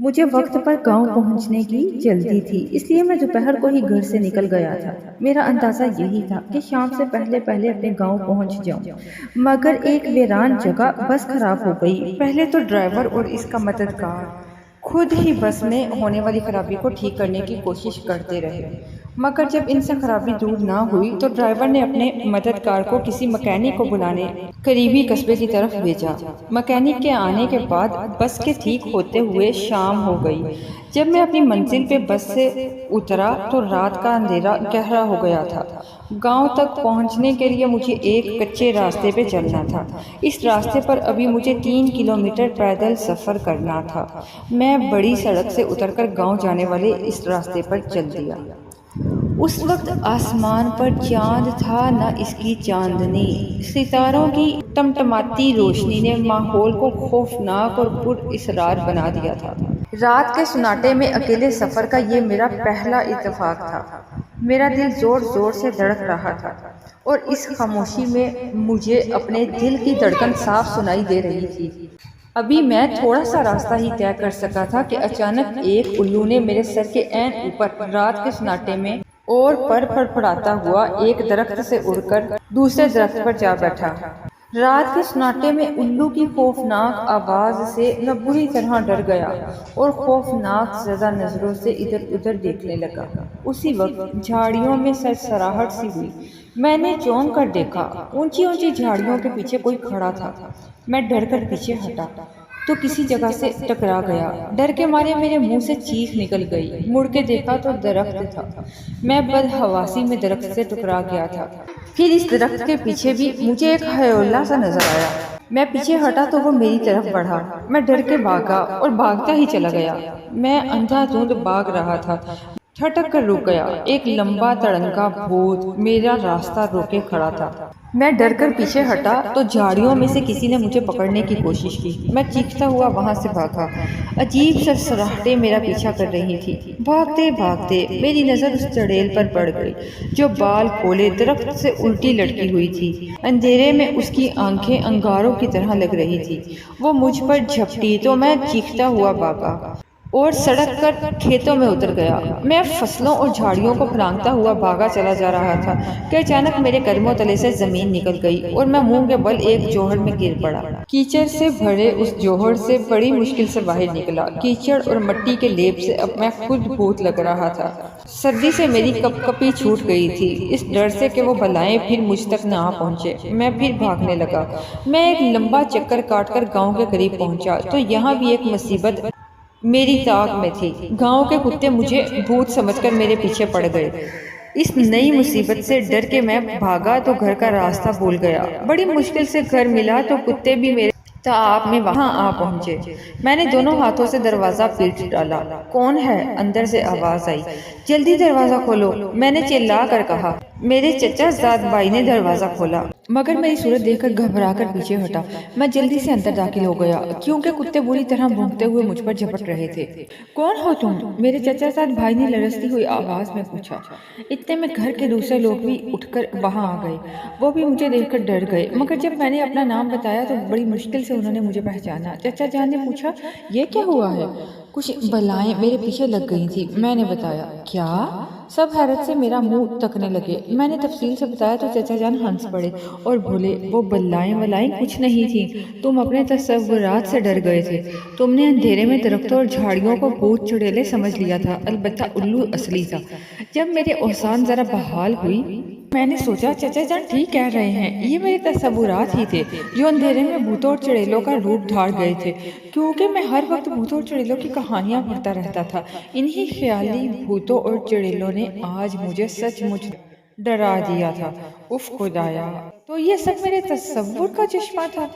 मुझे वक्त पर गांव पहुंचने की जल्दी थी, इसलिए मैं दोपहर को ही घर से निकल गया था। मेरा अंदाजा यही था कि शाम से पहले पहले अपने गांव पहुंच जाऊं, मगर एक वीरान जगह बस खराब हो गई। पहले तो ड्राइवर और इसका मददगार खुद ही बस में होने वाली खराबी को ठीक करने की कोशिश करते रहे, मगर जब इनसे खराबी दूर ना हुई तो ड्राइवर ने अपने मददगार को किसी मैकेनिक को बुलाने करीबी कस्बे की तरफ भेजा। मैकेनिक के आने के बाद बस के ठीक होते हुए शाम हो गई। जब मैं अपनी मंजिल पे बस से उतरा तो रात का अंधेरा गहरा हो गया था। गांव तक पहुंचने के लिए मुझे एक कच्चे रास्ते पे चलना था। इस रास्ते पर अभी मुझे 3 किलोमीटर पैदल सफर करना था। मैं बड़ी सड़क से उतरकर गांव जाने वाले इस रास्ते पर चल दिया। उस वक्त आसमान पर चांद था न इसकी चांदनी। सितारों की टमटमाती रोशनी ने माहौल को खौफनाक और पुरअसरार बना दिया था। रात के सुनाटे में अकेले सफर का ये मेरा पहला इत्तेफाक था। मेरा दिल जोर जोर से धड़क रहा था और इस खामोशी में मुझे अपने दिल की धड़कन साफ सुनाई दे रही थी। अभी मैं थोड़ा सा रास्ता ही तय कर सका था कि अचानक एक उल्लू ने मेरे सर के ऐन ऊपर रात के सुनाटे में और पर फड़फड़ाता हुआ एक दरख्त से उड़कर दूसरे दरख्त पर जा बैठा। रात के सुनाटे में उल्लू की खौफनाक आवाज से मैं बुरी तरह डर गया और खौफनाक ज़्यादा नजरों से इधर उधर देखने लगा। उसी वक्त झाड़ियों में सरसराहट सी हुई। मैंने चौंक कर देखा, ऊंची ऊंची झाड़ियों के पीछे कोई खड़ा था। मैं डर कर पीछे हटा तो किसी जगह से टकरा गया। डर के मारे मेरे मुंह से चीख निकल गई। मुड़ के देखा तो दरख्त था। मैं बदहवासी में दरख्त से टकरा गया था। फिर इस दरख्त के पीछे भी मुझे एक हयोला सा नजर आया। मैं पीछे हटा तो वो मेरी तरफ बढ़ा। मैं डर के भागा और भागता ही चला गया। मैं अंधाधुंध भाग रहा था। ठटक कर रुक गया। एक लंबा तड़नका भूत मेरा रास्ता रोके खड़ा था। मैं डर कर पीछे हटा तो झाड़ियों में से किसी ने मुझे पकड़ने की कोशिश की। मैं चीखता हुआ वहां से भागा। अजीब सरसराहटें मेरा पीछा कर रही थी। भागते भागते मेरी नजर उस चड़ेल पर पड़ गई जो बाल खोले दरख्त से उल्टी लटकी हुई थी। अंधेरे में उसकी आंखें अंगारों की तरह लग रही थी। वो मुझ पर झपटी तो मैं चीखता हुआ भागा और सड़क कर खेतों में उतर गया। मैं फसलों और झाड़ियों को फलांगता हुआ भागा चला जा रहा था कि अचानक मेरे कदमों तले से जमीन निकल गई और मैं मुंह के बल एक जोहड़ में गिर पड़ा। कीचड़ से भरे उस जोहड़ से बड़ी मुश्किल से बाहर निकला। कीचड़ और मिट्टी के लेप से अब मैं खुद भूत लग रहा था। सर्दी से मेरी कपकपी छूट गई थी, इस डर से कि वो बलाएं फिर मुझ तक ना पहुंचे। मैं फिर भागने लगा। मैं एक लंबा चक्कर काटकर गांव के करीब पहुंचा तो यहाँ भी एक मुसीबत मेरी ताक में थी। गांव के कुत्ते मुझे भूत समझकर मेरे पीछे पड़ गए। इस नई मुसीबत से डर के मैं भागा तो घर का रास्ता भूल गया। बड़ी मुश्किल से घर मिला तो कुत्ते भी मेरे ताप में वहां आ पहुंचे। मैंने दोनों हाथों से दरवाजा पीट डाला। कौन है? अंदर से आवाज आई। जल्दी दरवाजा खोलो, मैंने चिल्ला कर कहा। मेरे चचा जाद भाई ने दरवाजा खोला, मगर मेरी सूरत देखकर घबराकर पीछे हटा। मैं जल्दी से अंदर दाखिल हो गया क्योंकि कुत्ते बुरी तरह भौंकते हुए मुझ पर झपट रहे थे। कौन हो तुम? मेरे चचा जाद भाई ने लरसती हुई आवाज में पूछा। इतने में घर के दूसरे लोग भी उठकर वहां आ गए। वो भी मुझे देखकर डर गए, मगर जब मैंने अपना नाम बताया तो बड़ी मुश्किल से उन्होंने मुझे पहचाना। चचा जान ने पूछा, ये क्या हुआ है? कुछ बलाएं मेरे पीछे लग गई थी, मैंने बताया। क्या? सब हैरत से मेरा मुंह तकने लगे। मैंने तफसील से बताया तो चचा जान हंस पड़े और बोले, वो बल्लाएं वलाएं कुछ नहीं थी, तुम अपने तसव्वुरात से डर गए थे। तुमने अंधेरे में दरख्तों और झाड़ियों को भूत चुड़ैले समझ लिया था, अलबत्ता उल्लू असली था। जब मेरे औसान जरा बहाल हुई मैंने सोचा चचा जान ठीक कह रहे हैं, ये मेरे तसव्वुरात ही थे जो अंधेरे में भूतों और चुड़ैलों का रूप धार गए थे, क्योंकि मैं हर वक्त भूतों और चुड़ैलों की कहानियां पढ़ता रहता था। इन्हीं ख्याली भूतों और चुड़ैलों ने आज मुझे सचमुच डरा दिया था। उफ खुदाया, तो ये सब मेरे तसव्वुर का चश्मा था।